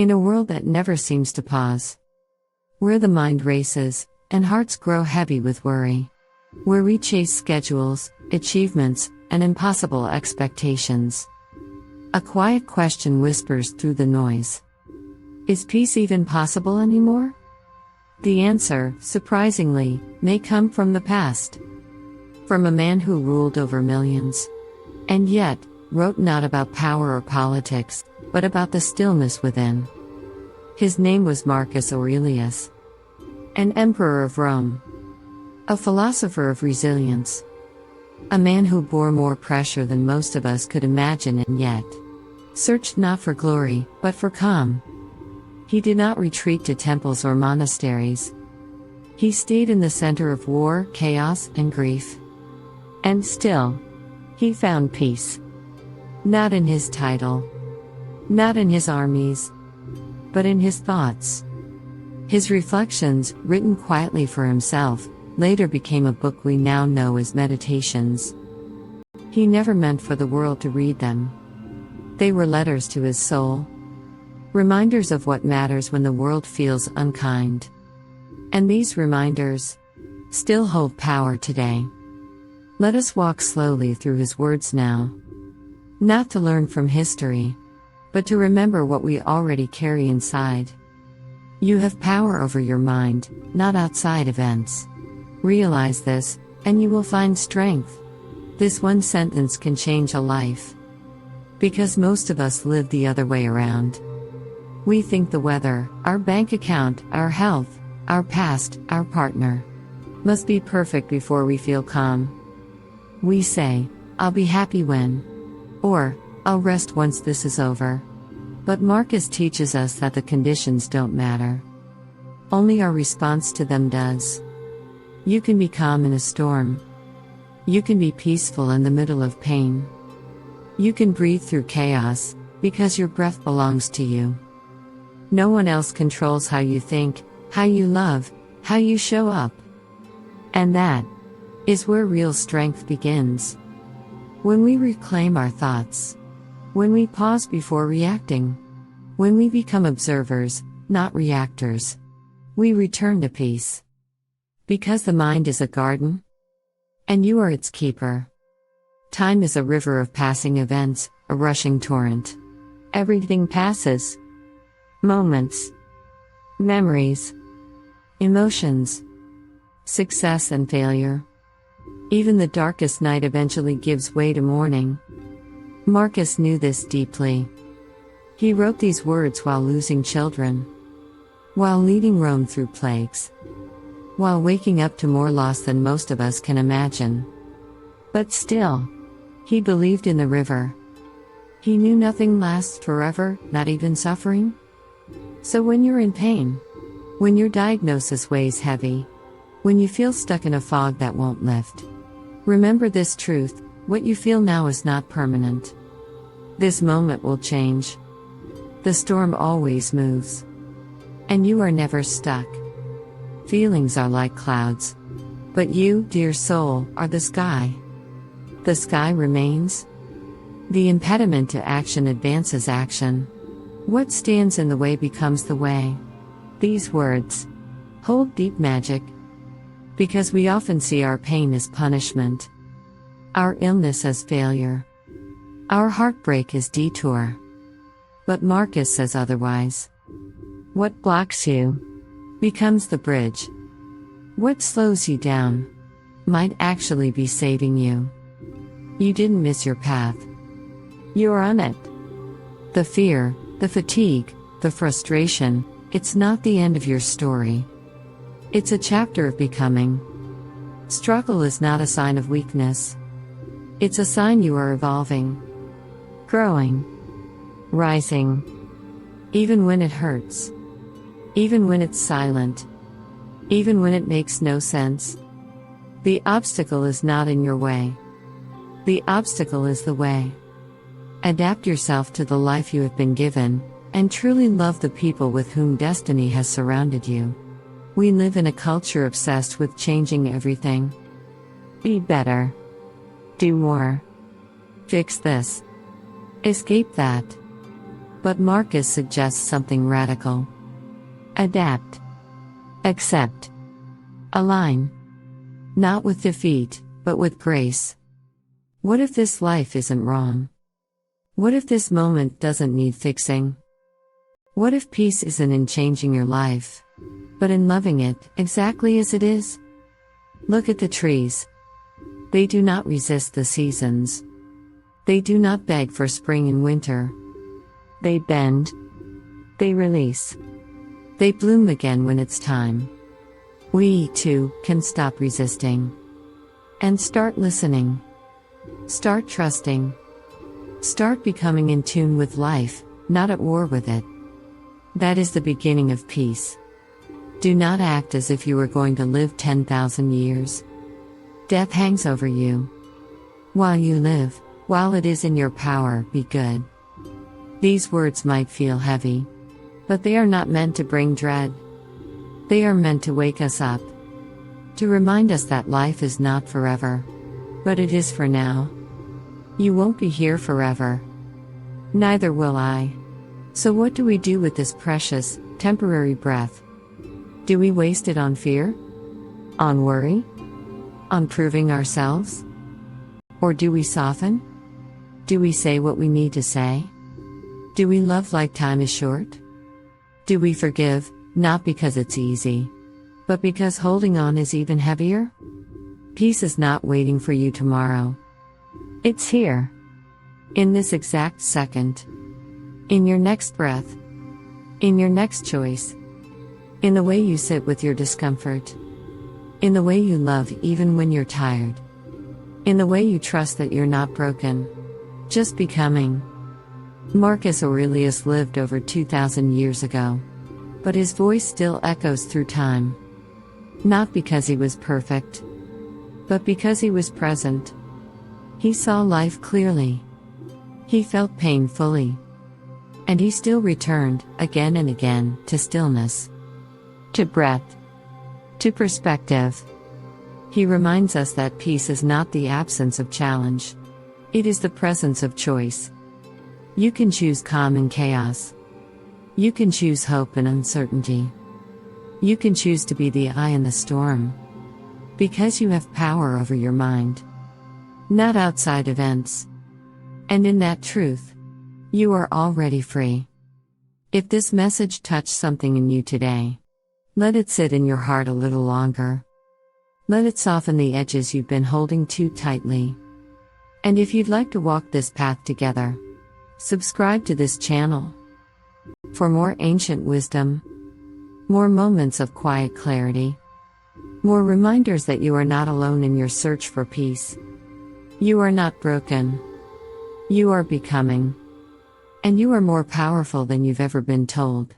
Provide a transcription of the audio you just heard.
In a world that never seems to pause, where the mind races, and hearts grow heavy with worry, where we chase schedules, achievements, and impossible expectations, a quiet question whispers through the noise. Is peace even possible anymore? The answer, surprisingly, may come from the past. From a man who ruled over millions, and yet, wrote not about power or politics, but about the stillness within. His name was Marcus Aurelius, an emperor of Rome, a philosopher of resilience, a man who bore more pressure than most of us could imagine and yet searched not for glory, but for calm. He did not retreat to temples or monasteries. He stayed in the center of war, chaos, and grief. And still, he found peace. Not in his title, not in his armies, but in his thoughts. His reflections, written quietly for himself, later became a book we now know as Meditations. He never meant for the world to read them. They were letters to his soul, reminders of what matters when the world feels unkind. And these reminders still hold power today. Let us walk slowly through his words now. Not to learn from history, but to remember what we already carry inside. You have power over your mind, not outside events. Realize this, and you will find strength. This one sentence can change a life. Because most of us live the other way around. We think the weather, our bank account, our health, our past, our partner must be perfect before we feel calm. We say, I'll be happy when, or, I'll rest once this is over. But Marcus teaches us that the conditions don't matter. Only our response to them does. You can be calm in a storm. You can be peaceful in the middle of pain. You can breathe through chaos, because your breath belongs to you. No one else controls how you think, how you love, how you show up. And that is where real strength begins. When we reclaim our thoughts. When we pause before reacting. When we become observers, not reactors. We return to peace. Because the mind is a garden, and you are its keeper. Time is a river of passing events, a rushing torrent. Everything passes. Moments, memories, emotions, success and failure. Even the darkest night eventually gives way to morning. Marcus knew this deeply. He wrote these words while losing children, while leading Rome through plagues, while waking up to more loss than most of us can imagine. But still, he believed in the river. He knew nothing lasts forever, not even suffering. So when you're in pain, when your diagnosis weighs heavy, when you feel stuck in a fog that won't lift, remember this truth: what you feel now is not permanent. This moment will change. The storm always moves. And you are never stuck. Feelings are like clouds. But you, dear soul, are the sky. The sky remains. The impediment to action advances action. What stands in the way becomes the way. These words hold deep magic. Because we often see our pain as punishment, our illness as failure, our heartbreak as detour. But Marcus says otherwise. What blocks you becomes the bridge. What slows you down might actually be saving you. You didn't miss your path. You're on it. The fear, the fatigue, the frustration, it's not the end of your story. It's a chapter of becoming. Struggle is not a sign of weakness. It's a sign you are evolving, growing, rising. Even when it hurts. Even when it's silent. Even when it makes no sense. The obstacle is not in your way. The obstacle is the way. Adapt yourself to the life you have been given, and truly love the people with whom destiny has surrounded you. We live in a culture obsessed with changing everything. Be better. Do more. Fix this. Escape that. But Marcus suggests something radical. Adapt. Accept. Align. Not with defeat, but with grace. What if this life isn't wrong? What if this moment doesn't need fixing? What if peace isn't in changing your life, but in loving it exactly as it is? Look at the trees. They do not resist the seasons. They do not beg for spring and winter. They bend. They release. They bloom again when it's time. We, too, can stop resisting. And start listening. Start trusting. Start becoming in tune with life, not at war with it. That is the beginning of peace. Do not act as if you were going to live 10,000 years. Death hangs over you. While you live, while it is in your power, be good. These words might feel heavy, but they are not meant to bring dread. They are meant to wake us up, to remind us that life is not forever, but it is for now. You won't be here forever. Neither will I. So what do we do with this precious, temporary breath? Do we waste it on fear? On worry? On proving ourselves? Or do we soften? Do we say what we need to say? Do we love like time is short? Do we forgive, not because it's easy, but because holding on is even heavier? Peace is not waiting for you tomorrow. It's here. In this exact second. In your next breath. In your next choice. In the way you sit with your discomfort. In the way you love even when you're tired. In the way you trust that you're not broken. Just becoming. Marcus Aurelius lived over 2,000 years ago. But his voice still echoes through time. Not because he was perfect, but because he was present. He saw life clearly. He felt pain fully. And he still returned, again and again, to stillness. To breath. To perspective. He reminds us that peace is not the absence of challenge. It is the presence of choice. You can choose calm in chaos. You can choose hope in uncertainty. You can choose to be the eye in the storm. Because you have power over your mind. Not outside events. And in that truth, you are already free. If this message touched something in you today, let it sit in your heart a little longer. Let it soften the edges you've been holding too tightly. And if you'd like to walk this path together, subscribe to this channel. For more ancient wisdom, more moments of quiet clarity, more reminders that you are not alone in your search for peace. You are not broken. You are becoming. And you are more powerful than you've ever been told.